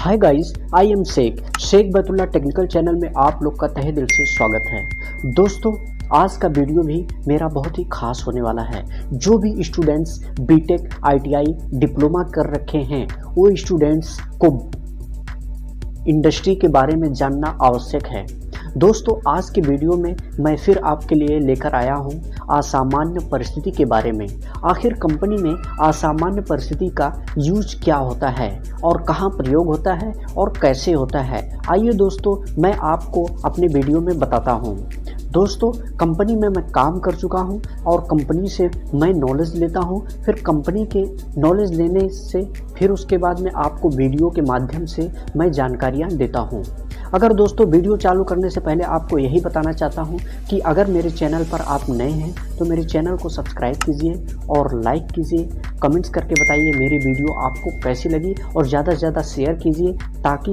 Hi guys, I am Sheikh Baitullah technical channel में आप लोग का तहे दिल से स्वागत है। दोस्तों, आज का वीडियो भी मेरा बहुत ही खास होने वाला है। जो भी स्टूडेंट्स बीटेक, आईटीआई, डिप्लोमा कर रखे हैं, वो स्टूडेंट्स को इंडस्ट्री के बारे में जानना आवश्यक है। दोस्तों, आज के वीडियो में मैं फिर आपके लिए लेकर आया हूं असामान्य परिस्थिति के बारे में। आखिर कंपनी में असामान्य परिस्थिति का यूज क्या होता है और कहां प्रयोग होता है और कैसे होता है, आइए दोस्तों मैं आपको अपने वीडियो में बताता हूं। दोस्तों, कंपनी में मैं काम कर चुका हूं और कंपनी से मैं नॉलेज लेता हूं। फिर कंपनी के नॉलेज लेने से फिर उसके बाद में आपको वीडियो के माध्यम से मैं जानकारियां देता हूं। अगर दोस्तों वीडियो चालू करने से पहले आपको यही बताना चाहता हूं कि अगर मेरे चैनल पर आप नए हैं तो मेरे चैनल को सब्सक्राइब कीजिए और लाइक कीजिए, कमेंट्स करके बताइए मेरी वीडियो आपको कैसी लगी और ज़्यादा से ज़्यादा शेयर कीजिए ताकि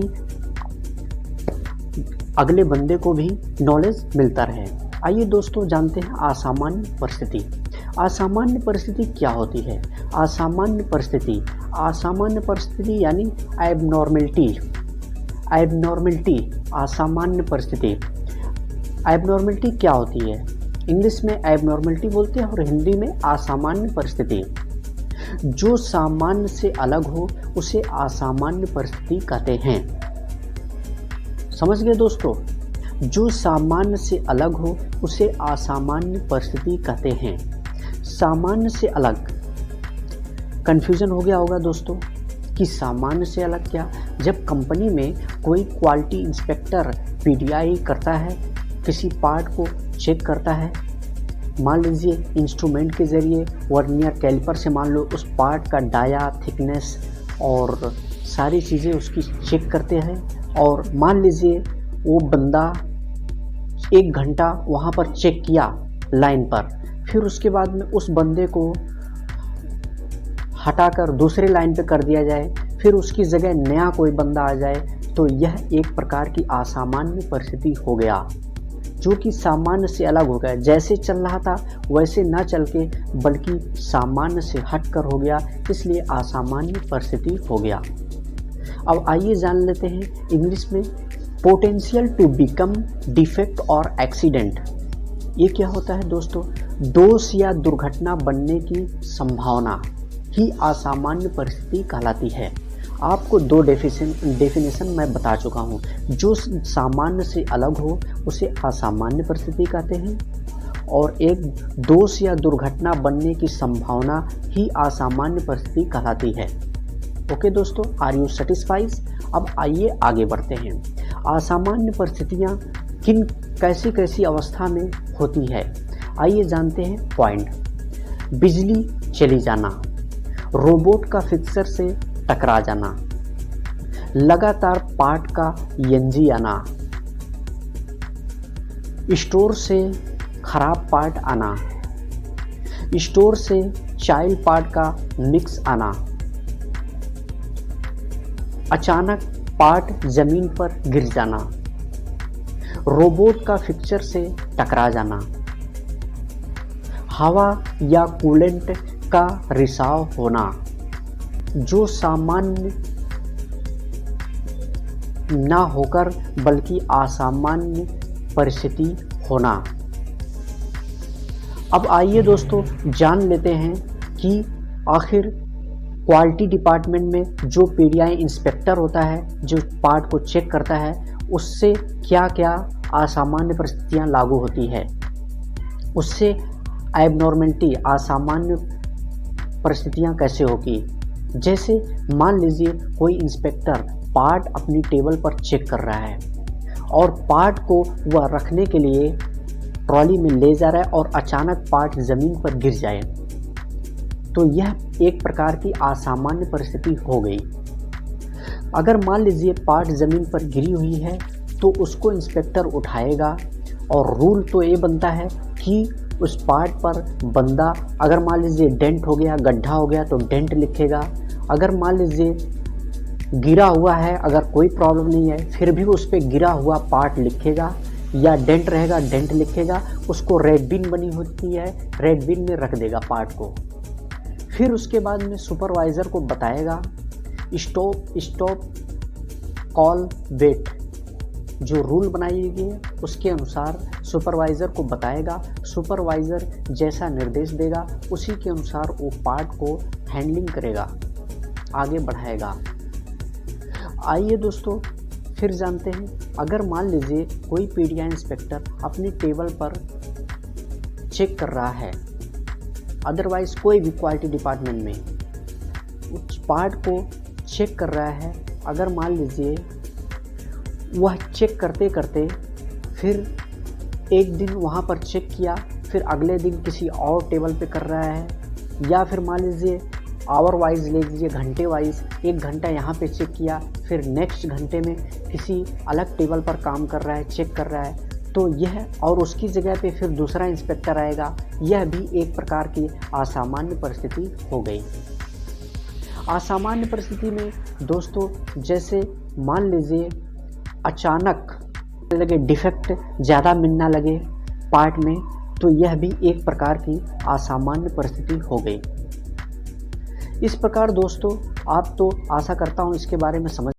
अगले बंदे को भी नॉलेज मिलता रहे। आइए दोस्तों जानते हैं असामान्य परिस्थिति। असामान्य परिस्थिति क्या होती है? असामान्य परिस्थिति यानी एबनॉर्मलिटी, असामान्य परिस्थिति। एबनॉर्मलिटी क्या होती है? इंग्लिश में एबनॉर्मलिटी बोलते हैं और हिंदी में असामान्य परिस्थिति। जो सामान्य से अलग हो उसे असामान्य परिस्थिति कहते हैं। समझ गए दोस्तों? जो सामान्य से अलग हो उसे असामान्य परिस्थिति कहते हैं। सामान्य से अलग, कंफ्यूजन हो गया होगा दोस्तों कि सामान्य से अलग क्या? जब कंपनी में कोई क्वालिटी इंस्पेक्टर पीडीआई करता है, किसी पार्ट को चेक करता है, मान लीजिए इंस्ट्रूमेंट के ज़रिए वर्नियर कैलिपर से मान लो उस पार्ट का डाया, थिकनेस और सारी चीज़ें उसकी चेक करते हैं, और मान लीजिए वो बंदा 1 घंटा वहाँ पर चेक किया लाइन पर, फिर उसके बाद में उस बंदे को हटाकर दूसरे लाइन पे कर दिया जाए, फिर उसकी जगह नया कोई बंदा आ जाए, तो यह एक प्रकार की असामान्य परिस्थिति हो गया, जो कि सामान्य से अलग हो गया। जैसे चल रहा था वैसे ना चल के बल्कि सामान्य से हटकर हो गया, इसलिए असामान्य परिस्थिति हो गया। अब आइए जान लेते हैं इंग्लिश में पोटेंशियल टू बिकम डिफेक्ट और एक्सीडेंट। ये क्या होता है दोस्तों? दोष या दुर्घटना बनने की संभावना ही असामान्य परिस्थिति कहलाती है। आपको 2 डेफिनेशन मैं बता चुका हूँ। जो सामान्य से अलग हो उसे असामान्य परिस्थिति कहते हैं, और एक दोष या दुर्घटना बनने की संभावना ही असामान्य परिस्थिति कहलाती है। ओके दोस्तों, आर यू सेटिस्फाइड? अब आइए आगे बढ़ते हैं। असामान्य परिस्थितियाँ कैसी कैसी अवस्था में होती है, आइए जानते हैं पॉइंट। बिजली चली जाना, रोबोट का फिक्सर से टकरा जाना, लगातार पार्ट का यंजी आना, स्टोर से खराब पार्ट आना, स्टोर से चाइल्ड पार्ट का मिक्स आना, अचानक पार्ट जमीन पर गिर जाना, रोबोट का फिक्सर से टकरा जाना, हवा या कूलेंट का रिसाव होना, जो सामान्य ना होकर बल्कि असामान्य परिस्थिति होना। अब आइए दोस्तों जान लेते हैं कि आखिर क्वालिटी डिपार्टमेंट में जो पीडीआई इंस्पेक्टर होता है, जो पार्ट को चेक करता है, उससे क्या क्या असामान्य परिस्थितियां लागू होती है, उससे एबनॉर्मलिटी असामान्य परिस्थितियां कैसे होगी। जैसे मान लीजिए कोई इंस्पेक्टर पार्ट अपनी टेबल पर चेक कर रहा है और पार्ट को वह रखने के लिए ट्रॉली में ले जा रहा है और अचानक पार्ट ज़मीन पर गिर जाए, तो यह एक प्रकार की असामान्य परिस्थिति हो गई। अगर मान लीजिए पार्ट ज़मीन पर गिरी हुई है तो उसको इंस्पेक्टर उठाएगा, और रूल तो ये बनता है कि उस पार्ट पर बंदा, अगर मान लीजिए डेंट हो गया, गड्ढा हो गया तो डेंट लिखेगा, अगर मान लीजिए गिरा हुआ है, अगर कोई प्रॉब्लम नहीं है फिर भी उस पर गिरा हुआ पार्ट लिखेगा, या डेंट रहेगा डेंट लिखेगा, उसको रेड बिन बनी होती है रेड बिन में रख देगा पार्ट को। फिर उसके बाद में सुपरवाइज़र को बताएगा, स्टॉप कॉल वेट, जो रूल बनाई गई है उसके अनुसार सुपरवाइज़र को बताएगा, सुपरवाइज़र जैसा निर्देश देगा उसी के अनुसार वो पार्ट को हैंडलिंग करेगा, आगे बढ़ाएगा। आइए दोस्तों फिर जानते हैं, अगर मान लीजिए कोई पीडीआई इंस्पेक्टर अपनी टेबल पर चेक कर रहा है, अदरवाइज कोई भी क्वालिटी डिपार्टमेंट में उस पार्ट को चेक कर रहा है, अगर मान लीजिए वह चेक करते करते फिर एक दिन वहाँ पर चेक किया, फिर अगले दिन किसी और टेबल पे कर रहा है, या फिर मान लीजिए आवर वाइज ले लीजिए, घंटे वाइज, 1 घंटा यहाँ पे चेक किया, फिर नेक्स्ट घंटे में किसी अलग टेबल पर काम कर रहा है, चेक कर रहा है, तो यह और उसकी जगह पे फिर दूसरा इंस्पेक्टर आएगा, यह भी एक प्रकार की असामान्य परिस्थिति हो गई। असामान्य परिस्थिति में दोस्तों जैसे मान लीजिए अचानक लगे डिफेक्ट ज़्यादा मिलना लगे पार्ट में, तो यह भी एक प्रकार की असामान्य परिस्थिति हो गई। इस प्रकार दोस्तों आप तो आशा करता हूँ इसके बारे में समझ